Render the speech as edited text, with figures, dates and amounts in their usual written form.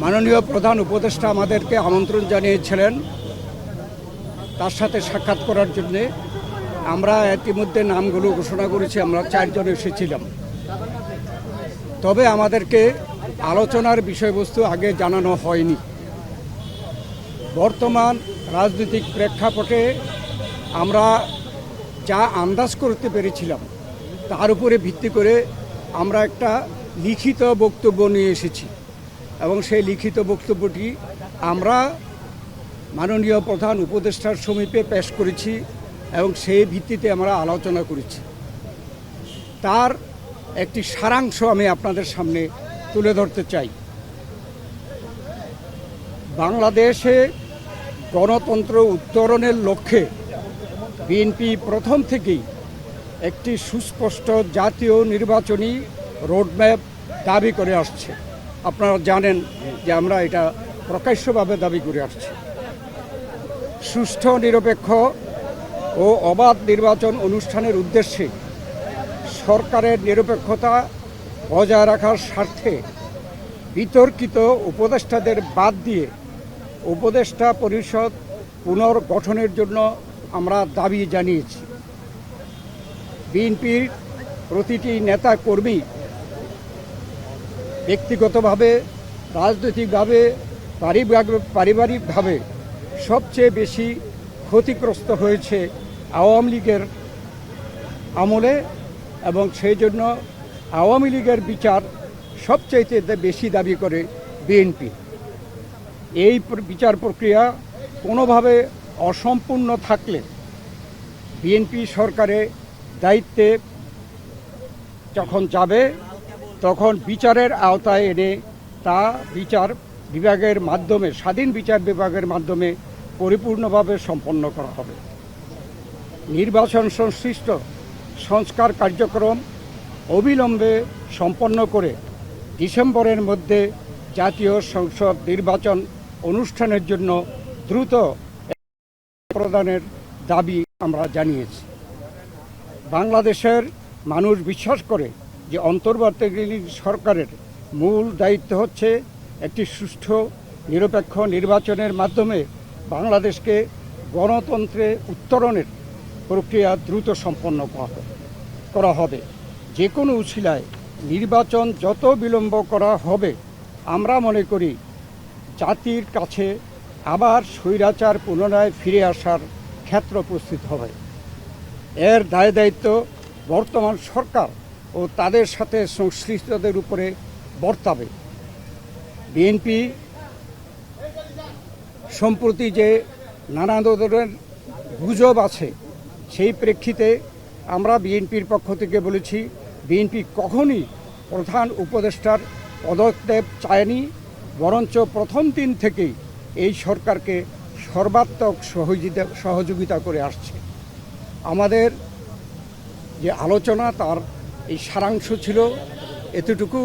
মাননীয় প্রধান উপদেষ্টা আমাদেরকে আমন্ত্রণ জানিয়েছিলেন তার সাথে সাক্ষাৎ করার জন্যে। আমরা ইতিমধ্যে নামগুলো ঘোষণা করেছি, আমরা 4 জন এসেছিলাম। তবে আমাদেরকে আলোচনার বিষয়বস্তু আগে জানানো হয়নি। বর্তমান রাজনৈতিক প্রেক্ষাপটে আমরা যা আন্দাজ করতে পেরেছিলাম তার উপরে ভিত্তি করে আমরা একটা লিখিত বক্তব্য নিয়ে এসেছি এবং সেই লিখিত বক্তব্যটি আমরা মাননীয় প্রধান উপদেষ্টার সমীপে পেশ করেছি এবং সেই ভিত্তিতে আমরা আলোচনা করেছি। তার একটি সারাংশ আমি আপনাদের সামনে তুলে ধরতে চাই। বাংলাদেশে গণতন্ত্র উত্তরণের লক্ষ্যে বিএনপি প্রথম থেকেই একটি সুস্পষ্ট জাতীয় নির্বাচনী রোডম্যাপ দাবি করে আসছে। আপনারা জানেন যে আমরা এটা প্রকাশ্যভাবে দাবি করে আসছি। সুষ্ঠু, নিরপেক্ষ ও অবাধ নির্বাচন অনুষ্ঠানের উদ্দেশ্যে সরকারের নিরপেক্ষতা বজায় রাখার স্বার্থে বিতর্কিত উপদেষ্টাদের বাদ দিয়ে উপদেষ্টা পরিষদ পুনর্গঠনের জন্য আমরা দাবি জানিয়েছি। বিএনপির প্রতিটি নেতা কর্মী ব্যক্তিগতভাবে, রাজনৈতিকভাবে, পারিবারিকভাবে সবচেয়ে বেশি ক্ষতিগ্রস্ত হয়েছে আওয়ামী লীগের আমলে এবং সেই জন্য আওয়ামী লীগের বিচার সবচাইতে বেশি দাবি করে বিএনপি। এই বিচার প্রক্রিয়া কোনোভাবে অসম্পূর্ণ থাকলে বিএনপি সরকারের দায়িত্বে যখন যাবে তখন বিচারের আওতায় এনে তা বিচার বিভাগের মাধ্যমে, স্বাধীন বিচার বিভাগের মাধ্যমে পরিপূর্ণভাবে সম্পন্ন করা হবে। নির্বাচন সংশ্লিষ্ট সংস্কার কার্যক্রম অবিলম্বে সম্পন্ন করে ডিসেম্বরের মধ্যে জাতীয় সংসদ নির্বাচন অনুষ্ঠানের জন্য দ্রুত প্রদানের দাবি আমরা জানিয়েছি। বাংলাদেশের মানুষ বিশ্বাস করে যে অন্তর্বর্তীকালীন সরকারের মূল দায়িত্ব হচ্ছে একটি সুষ্ঠু, নিরপেক্ষ নির্বাচনের মাধ্যমে বাংলাদেশকে গণতন্ত্রে উত্তরণের প্রক্রিয়া দ্রুত সম্পন্ন করা হবে। যে কোনো উছিলায় নির্বাচন যত বিলম্ব করা হবে, আমরা মনে করি জাতির কাছে আবার স্বৈরাচার পুনরায় ফিরে আসার ক্ষেত্র প্রস্তুত হবে। এর দায় দায়িত্ব বর্তমান সরকার ও তাদের সাথে সংশ্লিষ্টদের উপরে বর্তাবে। বিএনপি সম্প্রতি যে নানা ধরনের গুজব আছে, সেই প্রেক্ষিতে আমরা বিএনপির পক্ষ থেকে বলেছি, বিএনপি কখনই প্রধান উপদেষ্টার পদত্যাগ চায়নি, বরঞ্চ প্রথম দিন থেকেই এই সরকারকে সর্বাত্মক সহযোগিতা করে আসছে। আমাদের যে আলোচনা তার এই সারাংশ ছিল এতটুকু।